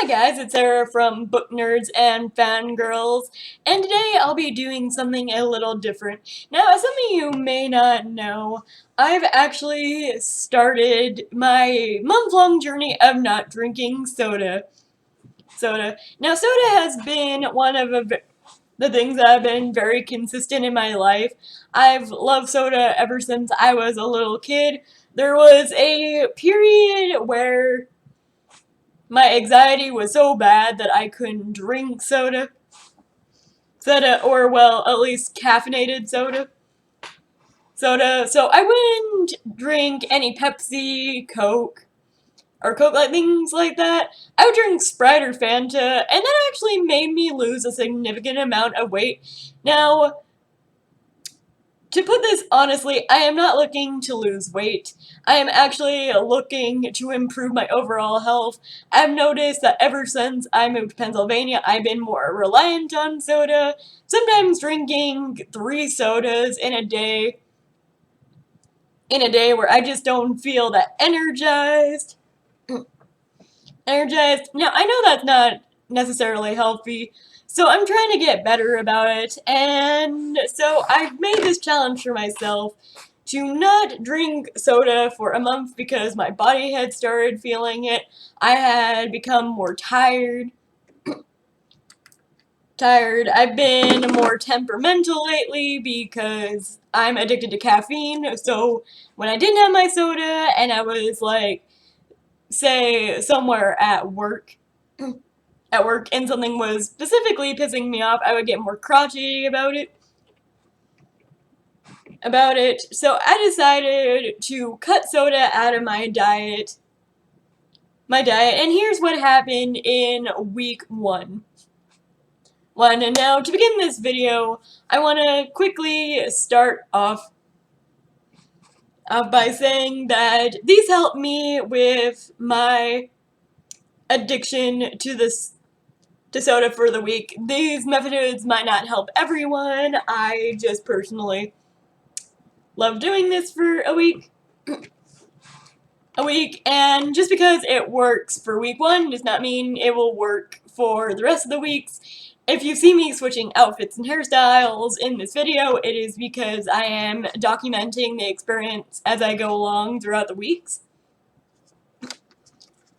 guys, it's Sarah from Book Nerds and Fangirls, and today I'll be doing something a little different. Now, as some of you may not know, I've actually started my month-long journey of not drinking soda. Now, soda has been one of the things that have been very consistent in my life. I've loved soda ever since I was a little kid. There was a period where my anxiety was so bad that I couldn't drink soda. Or well, at least caffeinated soda. So I wouldn't drink any Pepsi, Coke, or Coke, like things like that. I would drink Sprite or Fanta, and that actually made me lose a significant amount of weight. Now, to put this honestly, I am not looking to lose weight. I am actually looking to improve my overall health. I've noticed that ever since I moved to Pennsylvania, I've been more reliant on soda, sometimes drinking 3 sodas in a day where I just don't feel that energized. Now, I know that's not necessarily healthy, so I'm trying to get better about it, and so I've made this challenge for myself to not drink soda for a month because my body had started feeling it. I had become more tired. I've been more temperamental lately because I'm addicted to caffeine, so when I didn't have my soda and I was like, say, somewhere at work, and something was specifically pissing me off, I would get more crotchety about it. So I decided to cut soda out of my diet. And here's what happened in week 1. And now, to begin this video, I want to quickly start off by saying that these help me with my addiction to soda for the week. These methods might not help everyone. I just personally love doing this for a week. And just because it works for week 1 does not mean it will work for the rest of the weeks. If you see me switching outfits and hairstyles in this video, it is because I am documenting the experience as I go along throughout the weeks.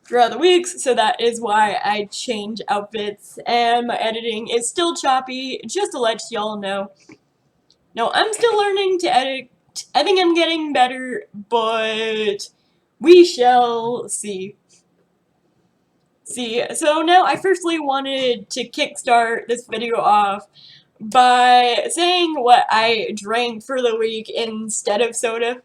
So that is why I change outfits, and my editing is still choppy, just to let y'all know. No, I'm still learning to edit. I think I'm getting better, but we shall see. So now I firstly wanted to kickstart this video off by saying what I drank for the week instead of soda.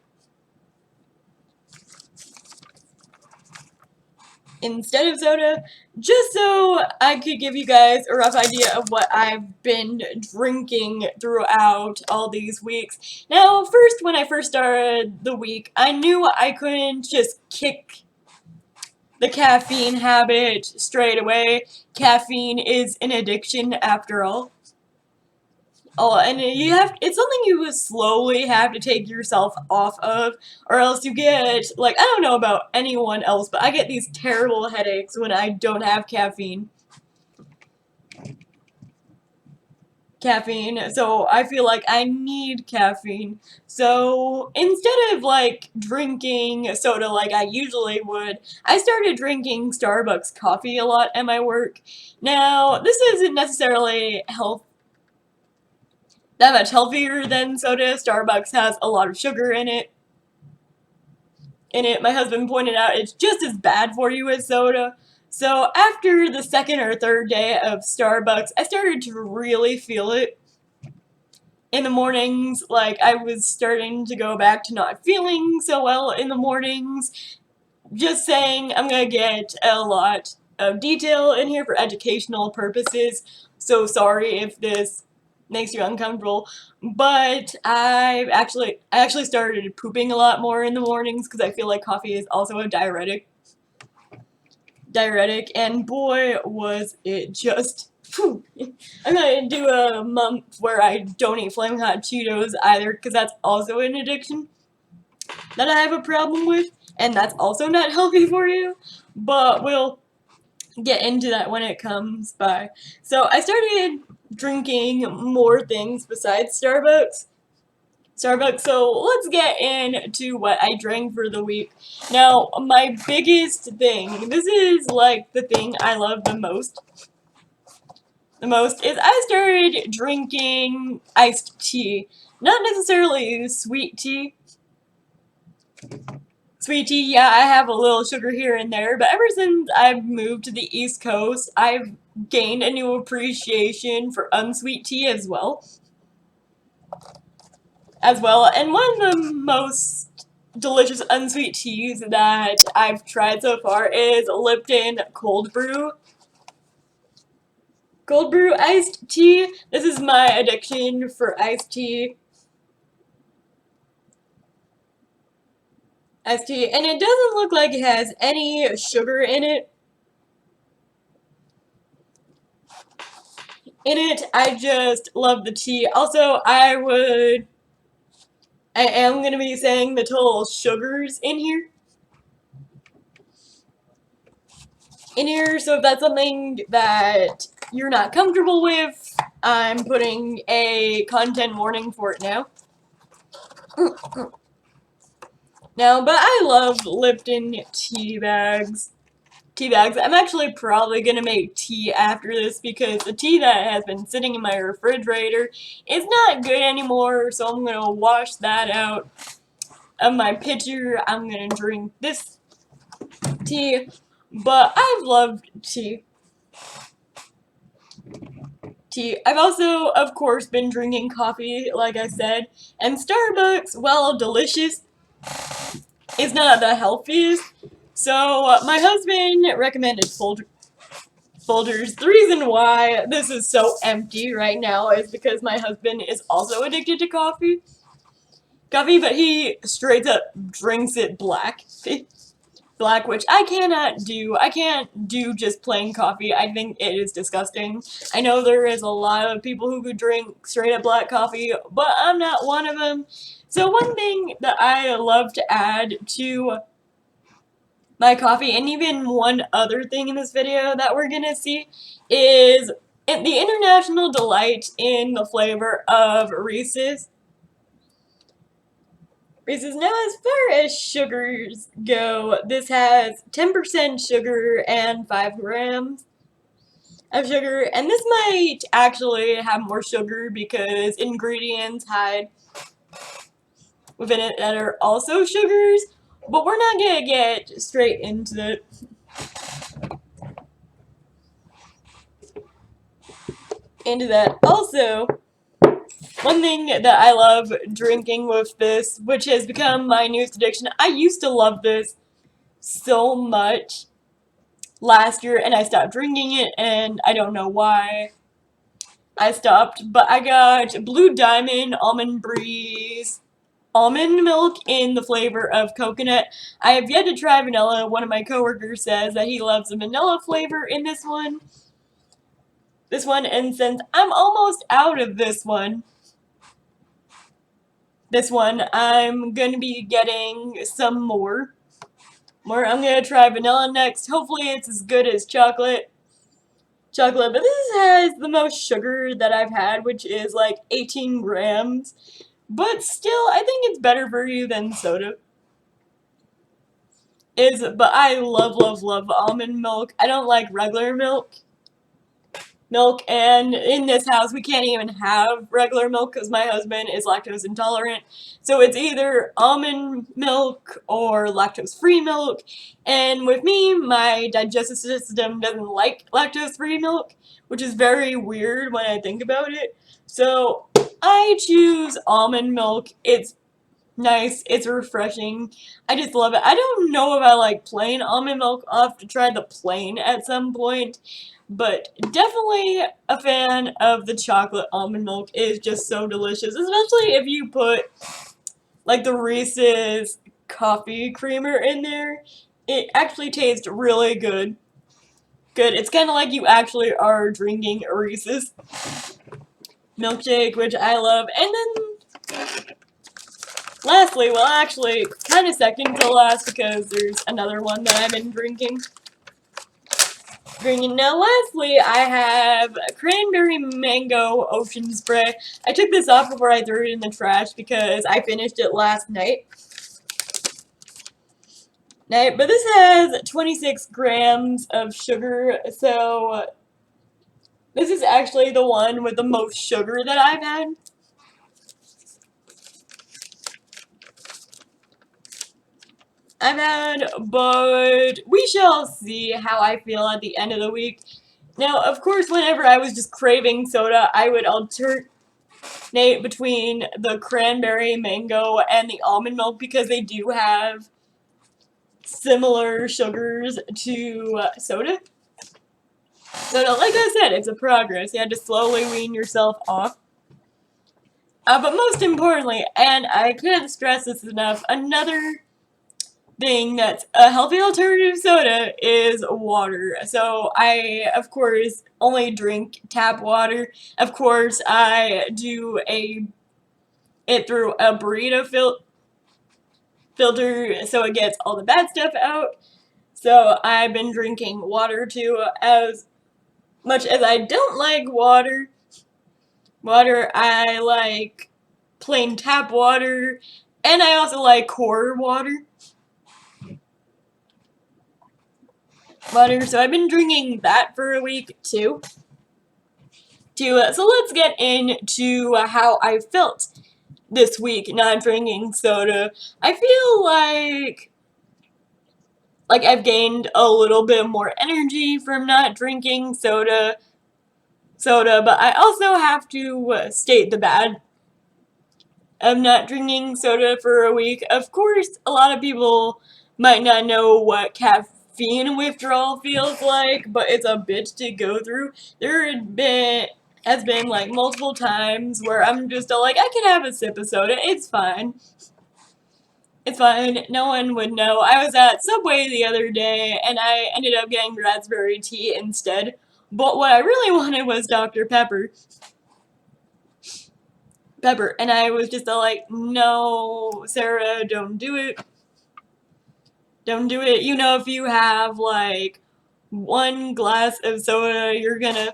Just so I could give you guys a rough idea of what I've been drinking throughout all these weeks. Now, when I first started the week, I knew I couldn't just kick the caffeine habit straight away. Caffeine is an addiction after all. Oh, and it's something you slowly have to take yourself off of, or else you get, like, I don't know about anyone else, but I get these terrible headaches when I don't have caffeine. So I feel like I need caffeine. So instead of, like, drinking soda like I usually would, I started drinking Starbucks coffee a lot at my work. Now, this isn't necessarily that much healthier than soda. Starbucks has a lot of sugar in it. My husband pointed out it's just as bad for you as soda. So after the 2nd or 3rd day of Starbucks, I started to really feel it. In the mornings, like, I was starting to go back to not feeling so well in the mornings. Just saying, I'm gonna get a lot of detail in here for educational purposes, so sorry if this makes you uncomfortable, but I actually started pooping a lot more in the mornings because I feel like coffee is also a diuretic, and boy, was it just, whew. I'm gonna do a month where I don't eat Flaming Hot Cheetos either, because that's also an addiction that I have a problem with, and that's also not healthy for you, but we'll get into that when it comes by. So I started drinking more things besides Starbucks. So let's get into what I drank for the week. Now, my biggest thing, this is like the thing I love the most, is I started drinking iced tea. Not necessarily sweet tea. Sweet tea, yeah, I have a little sugar here and there, but ever since I've moved to the East Coast, I've gained a new appreciation for unsweet tea as well. And one of the most delicious unsweet teas that I've tried so far is Lipton Cold Brew. Cold brew iced tea. This is my addiction for iced tea. Iced tea. And it doesn't look like it has any sugar in it. I just love the tea. Also, I am going to be saying the total sugars in here. So if that's something that you're not comfortable with, I'm putting a content warning for it now. But I love Lipton tea bags. I'm actually probably gonna make tea after this because the tea that has been sitting in my refrigerator is not good anymore, so I'm gonna wash that out of my pitcher. I'm gonna drink this tea, but I've loved tea. I've also, of course, been drinking coffee, like I said, and Starbucks, while delicious, is not the healthiest. So my husband recommended Folgers. The reason why this is so empty right now is because my husband is also addicted to coffee, but he straight up drinks it black, which I cannot do. I can't do just plain coffee. I think it is disgusting. I know there is a lot of people who could drink straight up black coffee, but I'm not one of them. So one thing that I love to add to my coffee, and even one other thing in this video that we're gonna see, is the international delight in the flavor of Reese's. Now, as far as sugars go, this has 10% sugar and 5 grams of sugar, and this might actually have more sugar because ingredients hide within it that are also sugars, but we're not gonna get straight into it. Also, one thing that I love drinking with this, which has become my newest addiction, I used to love this so much last year, and I stopped drinking it, and I don't know why I stopped, but I got Blue Diamond Almond Breeze almond milk in the flavor of coconut. I have yet to try vanilla. One of my coworkers says that he loves the vanilla flavor in this one. And since I'm almost out of this one, I'm gonna be getting some more. I'm gonna try vanilla next. Hopefully it's as good as chocolate. But this has the most sugar that I've had, which is like 18 grams. But still, I think it's better for you than soda. But I love almond milk. I don't like regular milk, and in this house we can't even have regular milk because my husband is lactose intolerant. So it's either almond milk or lactose-free milk, and with me, my digestive system doesn't like lactose-free milk, which is very weird when I think about it. So I choose almond milk. It's nice, it's refreshing. I just love it. I don't know if I like plain almond milk. I'll have to try the plain at some point. But definitely a fan of the chocolate almond milk. It is just so delicious, especially if you put like the Reese's coffee creamer in there. It actually tastes really good. It's kind of like you actually are drinking a Reese's milkshake, which I love. And then lastly, well, actually, kind of second to last because there's another one that I've been drinking. drinking. Now lastly, I have Cranberry Mango Ocean Spray. I took this off before I threw it in the trash because I finished it last night. But this has 26 grams of sugar, so this is actually the one with the most sugar that I've had. But we shall see how I feel at the end of the week. Now, of course, whenever I was just craving soda, I would alternate between the cranberry mango and the almond milk because they do have similar sugars to soda. So, like I said, it's a progress. You had to slowly wean yourself off. But most importantly, and I can't stress this enough, another thing that's a healthy alternative soda is water. So I, of course, only drink tap water. Of course, I do it through a burrito filter so it gets all the bad stuff out. So I've been drinking water too. As much as I don't like water, I like plain tap water, and I also like core water. So I've been drinking that for a week too. So let's get into how I felt this week not drinking soda. I feel like I've gained a little bit more energy from not drinking soda, but I also have to state the bad of not drinking soda for a week. Of course, a lot of people might not know what caffeine withdrawal feels like, but it's a bitch to go through. There has been like multiple times where I'm just like, I can have a sip of soda, it's fine. It's fine, no one would know. I was at Subway the other day and I ended up getting raspberry tea instead. But what I really wanted was Dr. Pepper. And I was just like, no, Sarah, don't do it. Don't do it. You know, if you have like one glass of soda, you're gonna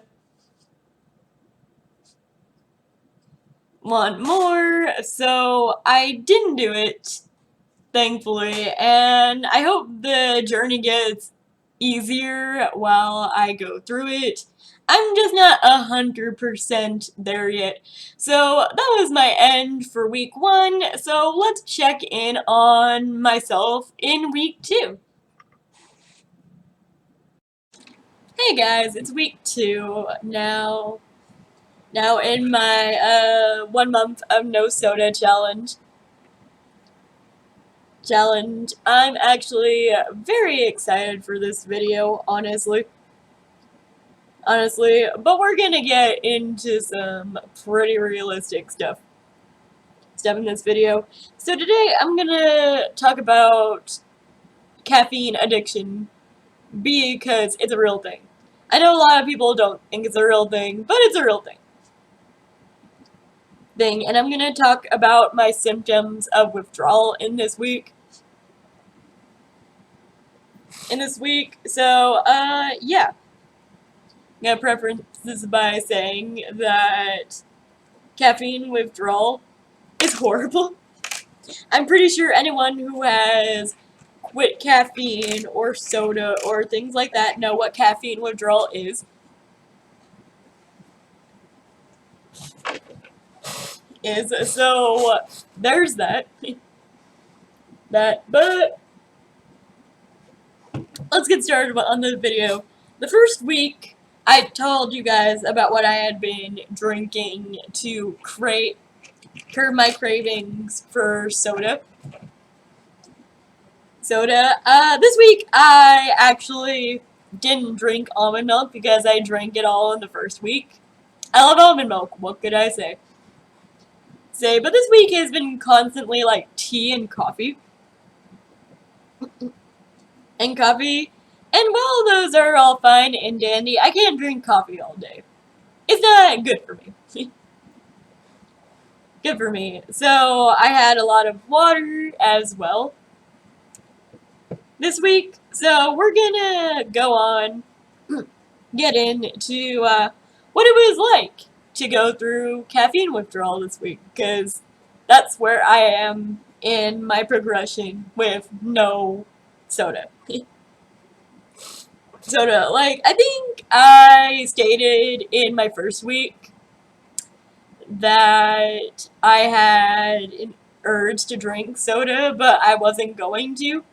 want more. So I didn't do it, thankfully, and I hope the journey gets easier while I go through it. I'm just not 100% there yet. So that was my end for week 1. So let's check in on myself in week 2. Hey guys, it's week 2 now. Now in my 1 month of no soda challenge. I'm actually very excited for this video, honestly, but we're gonna get into some pretty realistic stuff in this video. So today I'm gonna talk about caffeine addiction because it's a real thing. I know a lot of people don't think it's a real thing, but it's a real thing. And I'm gonna talk about my symptoms of withdrawal in this week. So, yeah. I'm gonna preface this by saying that caffeine withdrawal is horrible. I'm pretty sure anyone who has quit caffeine or soda or things like that know what caffeine withdrawal is. So, there's that. But let's get started on the video. The first week, I told you guys about what I had been drinking to curb my cravings for soda. This week, I actually didn't drink almond milk because I drank it all in the first week. I love almond milk, what could I say? But this week has been constantly like tea and coffee. And while those are all fine and dandy, I can't drink coffee all day. It's not good for me. Good for me. So I had a lot of water as well this week. So we're gonna go on get into what it was like to go through caffeine withdrawal this week, because that's where I am in my progression with no soda. Soda, like, I think I stated in my first week that I had an urge to drink soda, but I wasn't going to,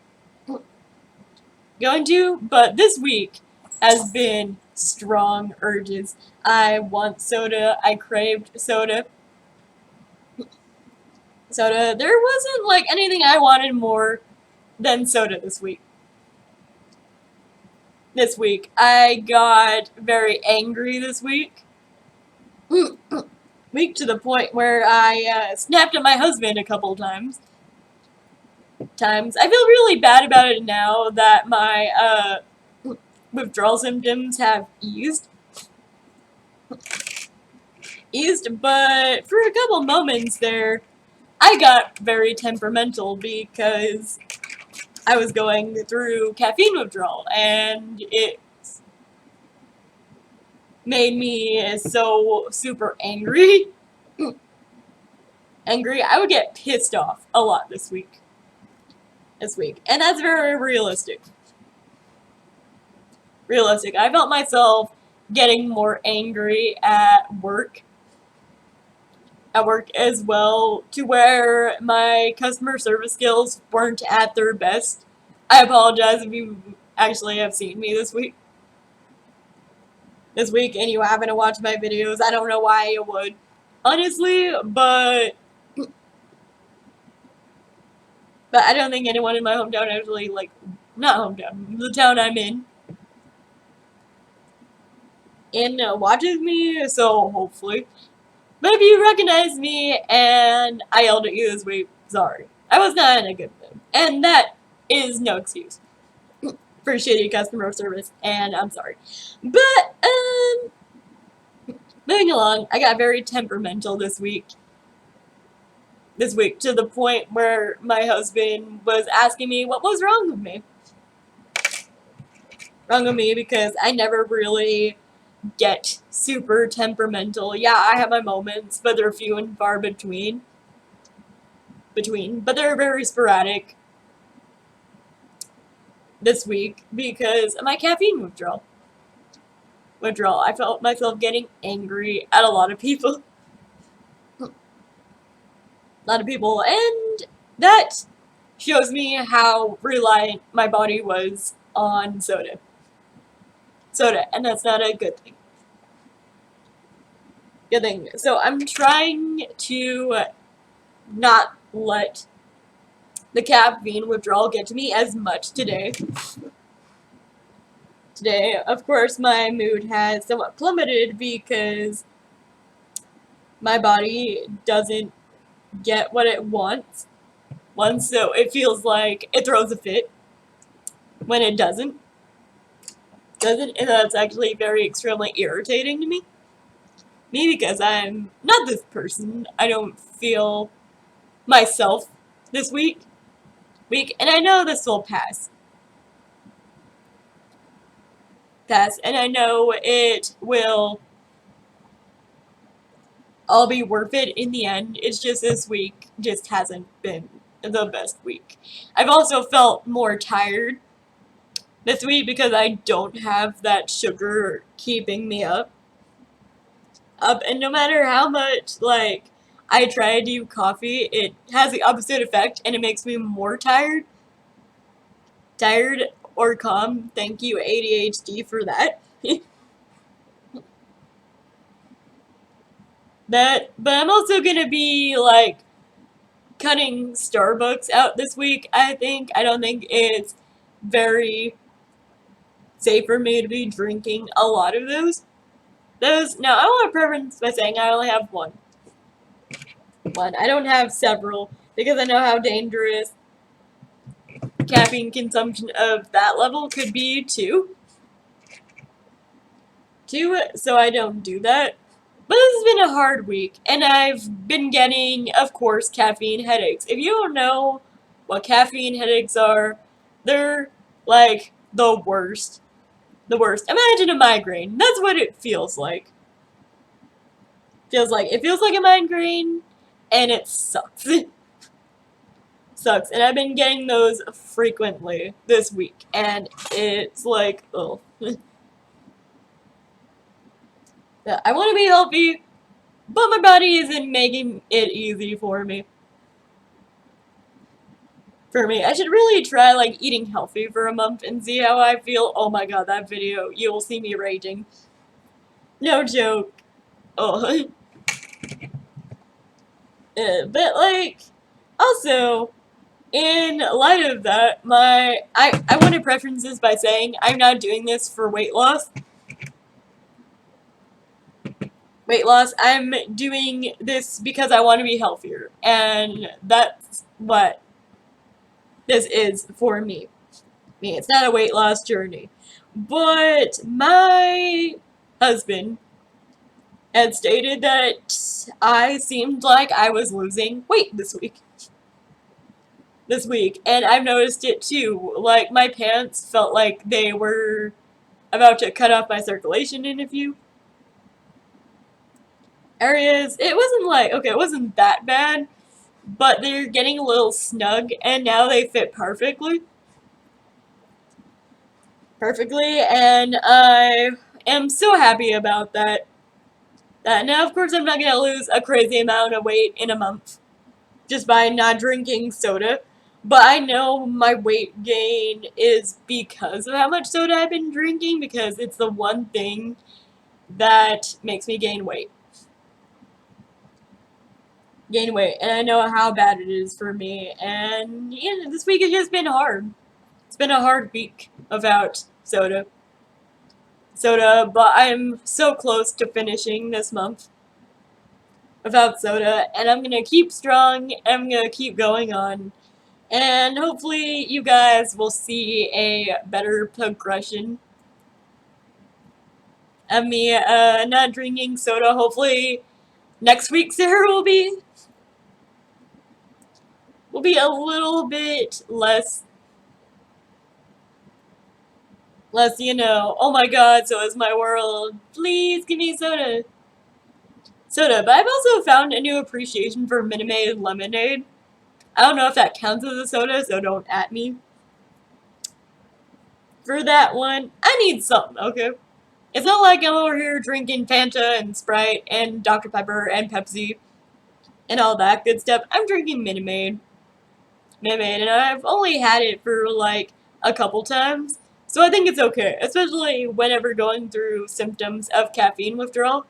but this week has been strong urges. I want soda, I craved soda. There wasn't like anything I wanted more than soda this week. I got very angry this week. To the point where I snapped at my husband a couple times. I feel really bad about it now that my withdrawal symptoms have eased, but for a couple moments there, I got very temperamental because I was going through caffeine withdrawal, and it made me so super angry. I would get pissed off a lot this week. And that's very realistic. I felt myself getting more angry at work as well, to where my customer service skills weren't at their best. I apologize if you actually have seen me this week and you haven't watched my videos. I don't know why you would, honestly, but I don't think anyone in my hometown actually, like, not hometown, the town I'm in, and watches me, so hopefully. But if you recognize me and I yelled at you this week, sorry. I was not in a good mood. And that is no excuse for shitty customer service, and I'm sorry. But, moving along, I got very temperamental this week, to the point where my husband was asking me what was wrong with me. Because I never really get super temperamental. Yeah, I have my moments, but they're few and far between. But they're very sporadic this week because of my caffeine withdrawal. I felt myself getting angry at a lot of people. And that shows me how reliant my body was on soda. And that's not a good thing. So I'm trying to not let the caffeine withdrawal get to me as much today. Of course, my mood has somewhat plummeted because my body doesn't get what it wants, so it feels like it throws a fit when it doesn't, and that's actually very extremely irritating to me. Because I'm not this person. I don't feel myself this week, and I know this will pass, and I know it will all be worth it in the end. It's just this week just hasn't been the best week. I've also felt more tired this week because I don't have that sugar keeping me up, and no matter how much, like, I try to do coffee, it has the opposite effect, and it makes me more tired or calm. Thank you, ADHD, for that. But I'm also gonna be, like, cutting Starbucks out this week, I think. I don't think it's very safe for me to be drinking a lot of those. Now, I want to preference by saying I only have one. I don't have several, because I know how dangerous caffeine consumption of that level could be, too. So I don't do that. But this has been a hard week, and I've been getting, of course, caffeine headaches. If you don't know what caffeine headaches are, they're, like, the worst. the worst. Imagine a migraine. That's what it feels like. It feels like a migraine, and it sucks. Sucks. And I've been getting those frequently this week, and it's like, oh. I want to be healthy, but my body isn't making it easy for me. I should really try, like, eating healthy for a month and see how I feel. Oh my god, that video, you'll see me raging. No joke. Oh. But, like, also, in light of that, I want to preference this by saying I'm not doing this for weight loss. I'm doing this because I want to be healthier, and that's what this is for me. It's not a weight loss journey. But my husband had stated that I seemed like I was losing weight this week. And I've noticed it too. Like, my pants felt like they were about to cut off my circulation in a few areas. It wasn't like, okay, it wasn't that bad, but they're getting a little snug, and now they fit perfectly. And I am so happy about that. Now, of course, I'm not going to lose a crazy amount of weight in a month just by not drinking soda, but I know my weight gain is because of how much soda I've been drinking, because it's the one thing that makes me gain weight. And I know how bad it is for me, and yeah, this week has just been hard. It's been a hard week without soda, but I'm so close to finishing this month without soda, and I'm gonna keep strong, and I'm gonna keep going on, and hopefully you guys will see a better progression of me not drinking soda. Hopefully next week Sarah will be a little bit less, oh my god, so is my world. Please give me soda. But I've also found a new appreciation for Minute Maid lemonade. I don't know if that counts as a soda, so don't at me for that one. I need something, okay? It's not like I'm over here drinking Fanta and Sprite and Dr. Pepper and Pepsi and all that good stuff. I'm drinking Minute Maid. And I've only had it for like a couple times, so I think it's okay, especially whenever going through symptoms of caffeine withdrawal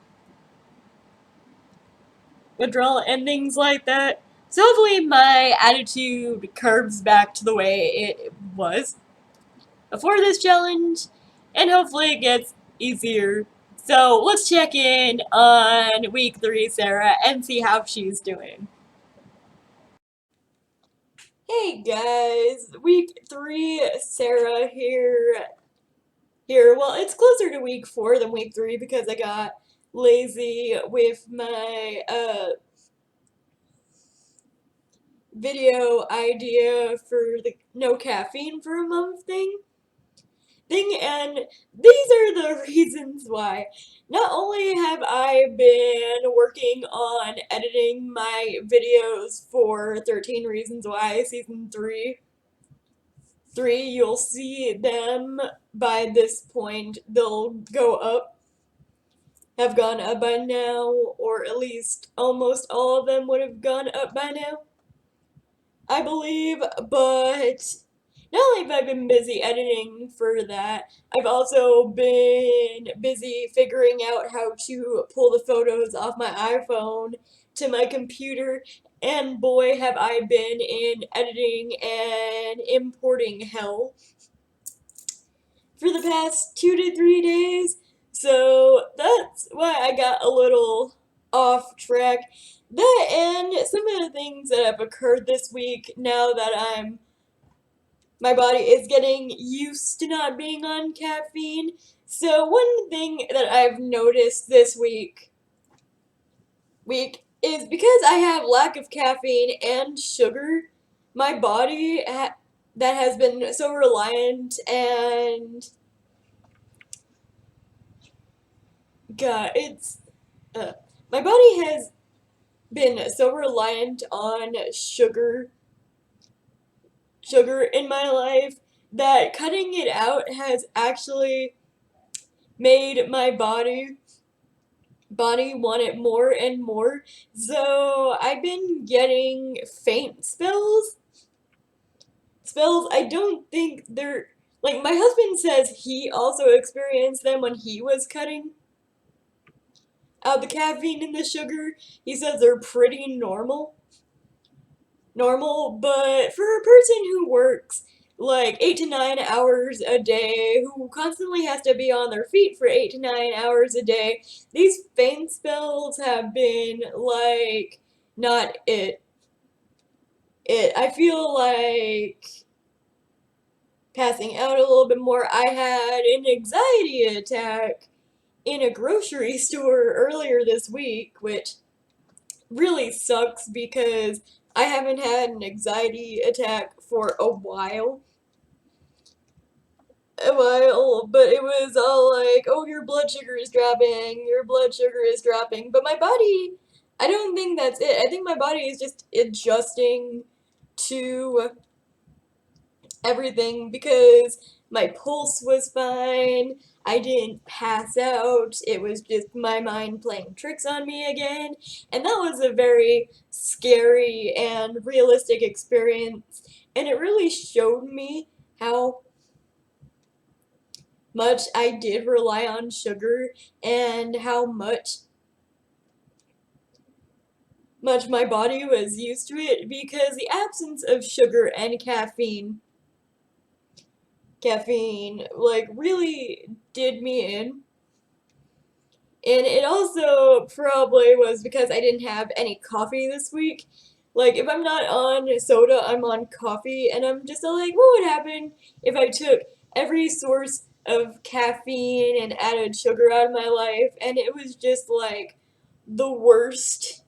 and things like that. So hopefully my attitude curves back to the way it was before this challenge, and hopefully it gets easier. So let's check in on week 3, Sarah, and see how she's doing. Hey guys, week 3, Sarah here. Well, it's closer to week 4 than week 3 because I got lazy with my video idea for the no caffeine for a month thing, and these are the reasons why. Not only have I been working on editing my videos for 13 Reasons Why Season 3, you'll see them by this point. They'll go up, have gone up by now, or at least almost all of them would have gone up by now, I believe. But not only have I been busy editing for that, I've also been busy figuring out how to pull the photos off my iPhone to my computer, and boy have I been in editing and importing hell for the past 2 to 3 days. So that's why I got a little off track. That and some of the things that have occurred this week, now that my body is getting used to not being on caffeine. So one thing that I've noticed this week is because I have lack of caffeine and sugar, my body that has been so reliant and God, it's uh, my body has been so reliant on sugar in my life that cutting it out has actually made my body want it more and more. So I've been getting faint spells. I don't think they're like my husband says he also experienced them when he was cutting out the caffeine and the sugar. He says they're pretty normal, but for a person who works like 8 to 9 hours a day, who constantly has to be on their feet for 8 to 9 hours a day, these faint spells have been like not it. I feel like passing out a little bit more. I had an anxiety attack in a grocery store earlier this week, which really sucks because I haven't had an anxiety attack for but it was all like, oh, your blood sugar is dropping, your blood sugar is dropping. But my body, I don't think that's it. I think my body is just adjusting to everything because my pulse was fine. I didn't pass out. It was just my mind playing tricks on me again. And that was a very scary and realistic experience. And it really showed me how much I did rely on sugar and how much my body was used to it because the absence of sugar and caffeine like really did me in. And it also probably was because I didn't have any coffee this week. Like, if I'm not on soda, I'm on coffee, and I'm just like, what would happen if I took every source of caffeine and added sugar out of my life? And it was just like the worst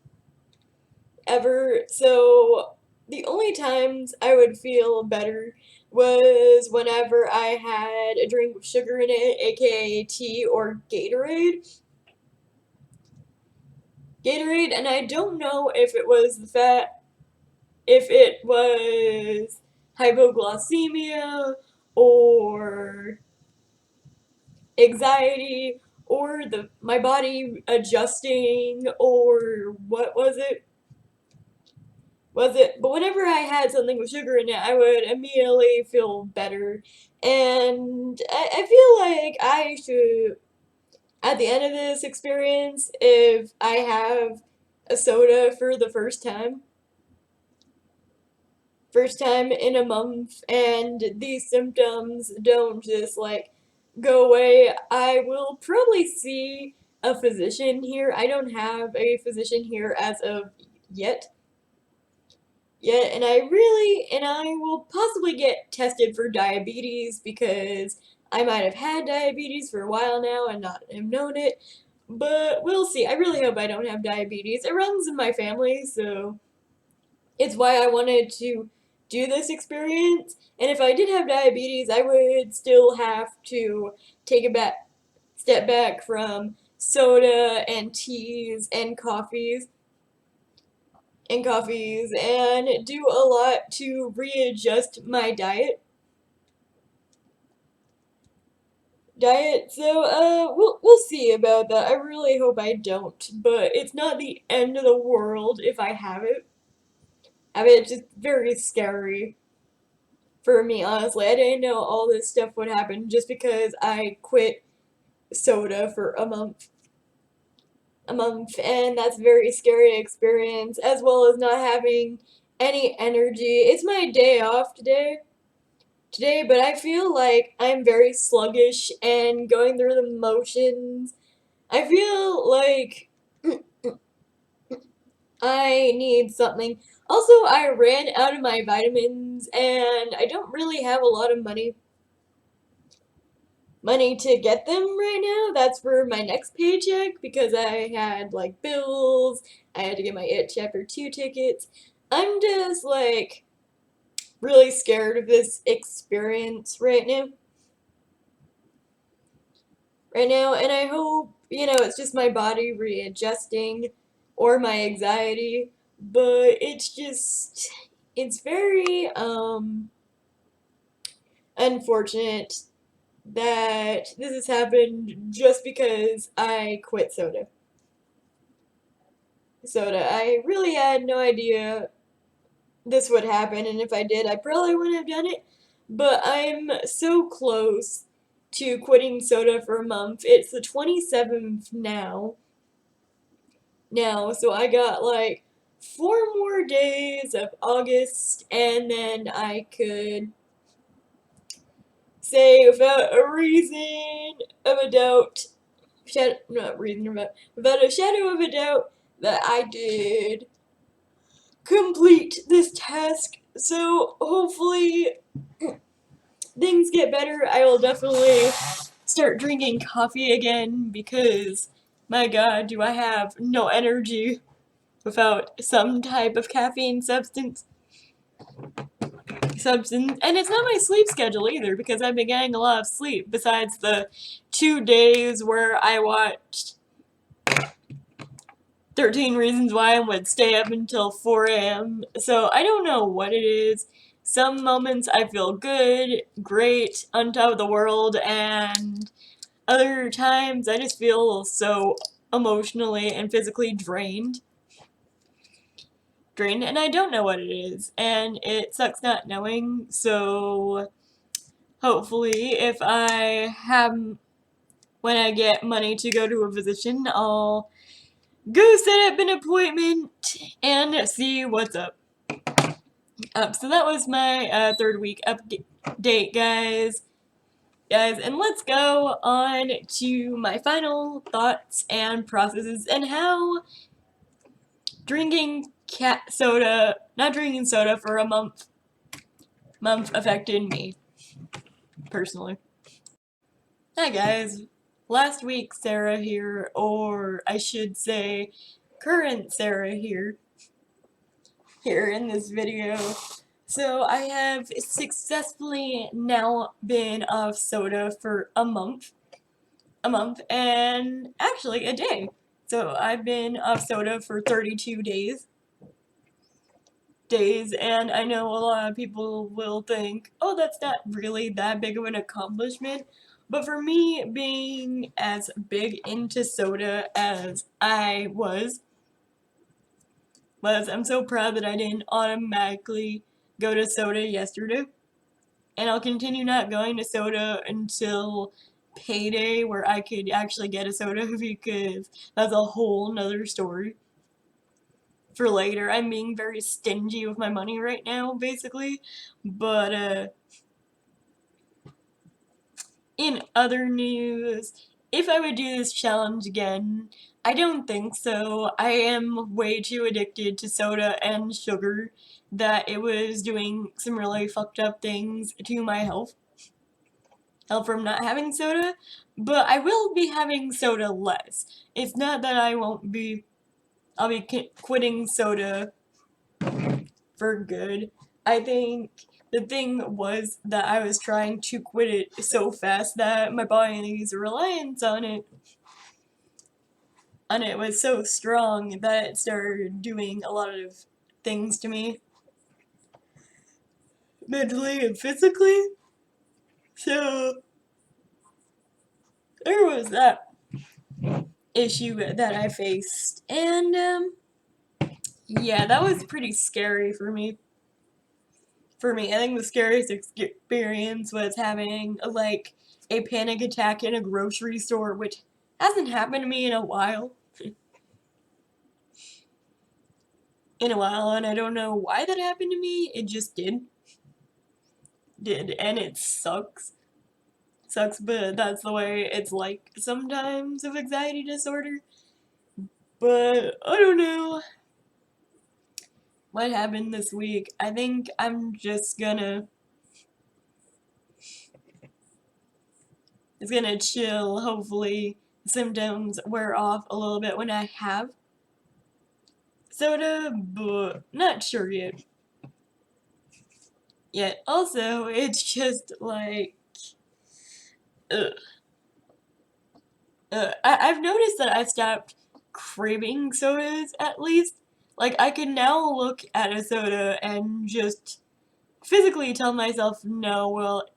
ever. So, the only times I would feel better was whenever I had a drink with sugar in it, aka tea or Gatorade, and I don't know if it was if it was hypoglycemia or anxiety or my body adjusting or what but whenever I had something with sugar in it, I would immediately feel better. And I feel like I should, at the end of this experience, if I have a soda for the first time in a month, and these symptoms don't just like go away, I will probably see a physician here. I don't have a physician here as of yet. And I will possibly get tested for diabetes because I might have had diabetes for a while now and not have known it. But we'll see. I really hope I don't have diabetes. It runs in my family, so it's why I wanted to do this experience. And if I did have diabetes, I would still have to take a step back from soda and teas and do a lot to readjust my diet. So we'll see about that. I really hope I don't, but it's not the end of the world if I have it. I mean, it's just very scary for me, honestly. I didn't know all this stuff would happen just because I quit soda for a month, and that's a very scary experience, as well as not having any energy. It's my day off today, but I feel like I'm very sluggish and going through the motions. I feel like I need something. Also, I ran out of my vitamins, and I don't really have a lot of money to get them right now. That's for my next paycheck because I had like bills. I had to get my It Chapter 2 tickets. I'm just like really scared of this experience right now. And I hope you know, it's just my body readjusting or my anxiety, but it's very, unfortunate that this has happened just because I quit soda. I really had no idea this would happen, and if I did, I probably wouldn't have done it. But I'm so close to quitting soda for a month. It's the 27th now, so I got like 4 more days of August, and then I could say without a reason of a doubt, without a shadow of a doubt, that I did complete this task. So hopefully things get better. I will definitely start drinking coffee again because, my god, do I have no energy without some type of caffeine substance. And it's not my sleep schedule either because I've been getting a lot of sleep besides the 2 days where I watched 13 Reasons Why and would stay up until 4 a.m. So I don't know what it is. Some moments I feel good, great, on top of the world, and other times I just feel so emotionally and physically drained. And I don't know what it is, and it sucks not knowing, so hopefully when I get money to go to a physician, I'll go set up an appointment and see what's up. So that was my 3rd week update, guys, and let's go on to my final thoughts and processes and how not drinking soda for a month affected me personally. Hi guys, last week Sarah here, or I should say current Sarah here in this video. So I have successfully now been off soda for a month and actually a day. So I've been off soda for 32 days, and I know a lot of people will think, oh, that's not really that big of an accomplishment, but for me, being as big into soda as I was, I'm so proud that I didn't automatically go to soda yesterday, and I'll continue not going to soda until payday where I could actually get a soda because that's a whole nother story for later. I'm being very stingy with my money right now, basically. But, in other news, if I would do this challenge again, I don't think so. I am way too addicted to soda and sugar that it was doing some really fucked up things to my health from not having soda, but I will be having soda less. It's not that I'll be quitting soda for good. I think the thing was that I was trying to quit it so fast that my body's reliance on it was so strong that it started doing a lot of things to me, mentally and physically. So there was that issue that I faced, and yeah, that was pretty scary for me. I think the scariest experience was having like a panic attack in a grocery store, which hasn't happened to me in a while. And I don't know why that happened to me. It just did, and it sucks. But that's the way it's like sometimes with anxiety disorder. But I don't know what happened this week. I think I'm just gonna chill. Hopefully, symptoms wear off a little bit when I have soda, but not sure yet. Also, it's just like, ugh. I've noticed that I've stopped craving sodas, at least. Like, I can now look at a soda and just physically tell myself no, well,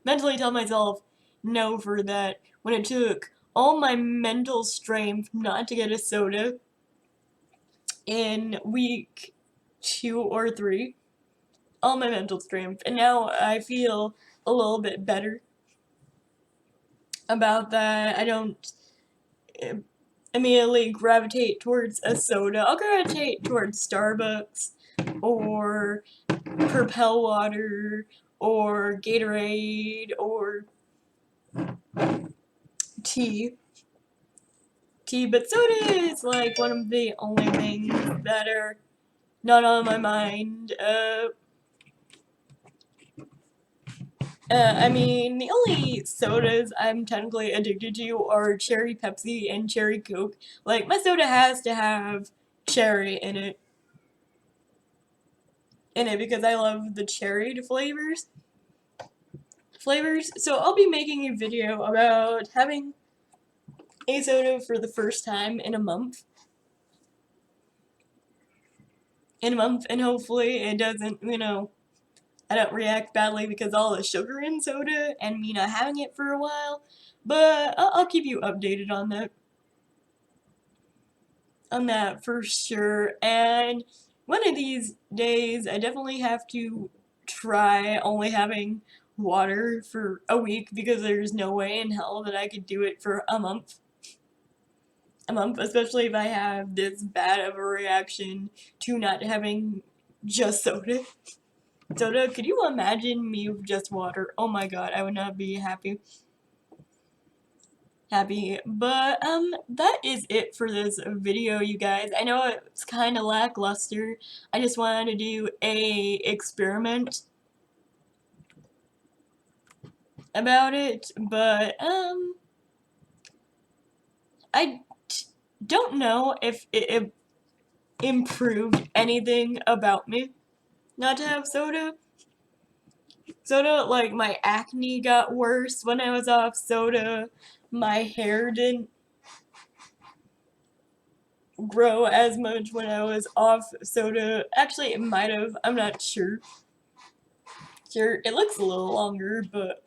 mentally tell myself no for that, when it took all my mental strength not to get a soda in week 2 or 3. All my mental strength, and now I feel a little bit better about that. I don't immediately gravitate towards a soda. I'll gravitate towards Starbucks or Propel Water or Gatorade or tea. But soda is like one of the only things that are not on my mind. I mean, the only sodas I'm technically addicted to are Cherry Pepsi and Cherry Coke. Like, my soda has to have cherry in it. Because I love the cherry flavors. So I'll be making a video about having a soda for the first time in a month. And hopefully it doesn't, I don't react badly because all the sugar in soda and me not having it for a while. But I'll keep you updated on that. On that for sure. And one of these days, I definitely have to try only having water for a week because there's no way in hell that I could do it for a month. Especially if I have this bad of a reaction to not having just soda. Could you imagine me with just water? Oh my god, I would not be happy. But that is it for this video, you guys. I know it's kind of lackluster. I just wanted to do a experiment about it, but I don't know if it improved anything about me not to have soda. Like, my acne got worse when I was off soda. My hair didn't grow as much when I was off soda. Actually, it might have. I'm not sure. It looks a little longer, but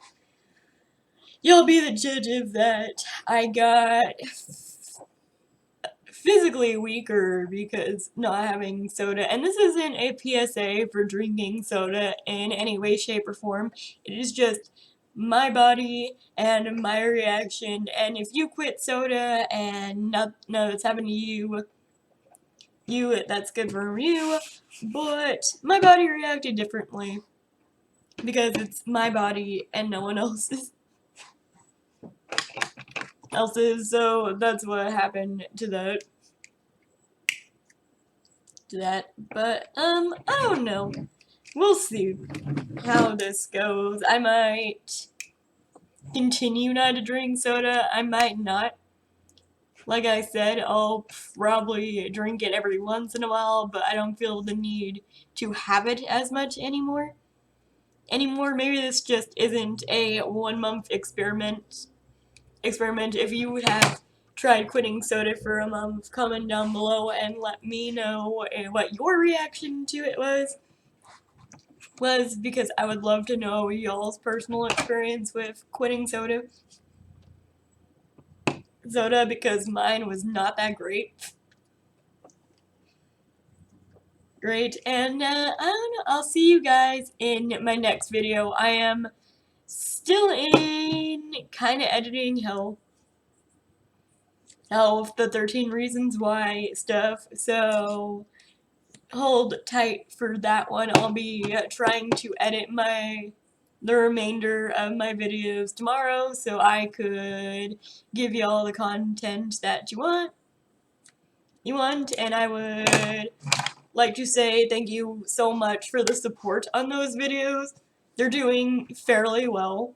you'll be the judge of that. I got physically weaker because not having soda. And this isn't a PSA for drinking soda in any way, shape, or form. It is just my body and my reaction. And if you quit soda and that's happened to you, that's good for you. But my body reacted differently because it's my body and no one else's. So that's what happened to that. But I don't know. We'll see how this goes. I might continue not to drink soda. I might not. Like I said, I'll probably drink it every once in a while, but I don't feel the need to have it as much anymore. Maybe this just isn't a 1 month experiment. If you have tried quitting soda for a month, comment down below and let me know what your reaction to it was, because I would love to know y'all's personal experience with quitting soda. Because mine was not that great. And I don't know, I'll see you guys in my next video. I am still in kind of editing hell with the 13 Reasons Why stuff, so hold tight for that one. I'll be trying to edit the remainder of my videos tomorrow so I could give y'all the content that you want. And I would like to say thank you so much for the support on those videos. They're doing fairly well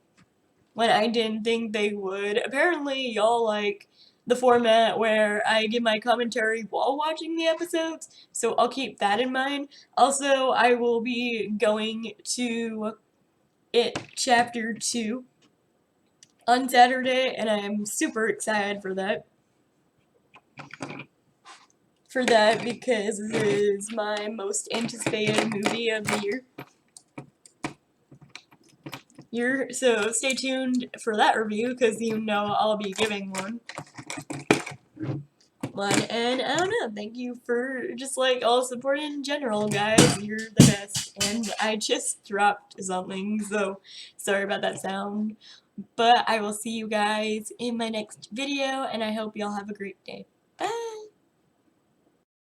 when I didn't think they would. Apparently y'all like the format where I give my commentary while watching the episodes, so I'll keep that in mind. Also, I will be going to It Chapter 2 on Saturday, and I'm super excited for that. Because it is my most anticipated movie of the year. So stay tuned for that review because you know I'll be giving one. And I don't know, thank you for just like all support in general, guys. You're the best. And I just dropped something, so sorry about that sound. But I will see you guys in my next video, and I hope y'all have a great day.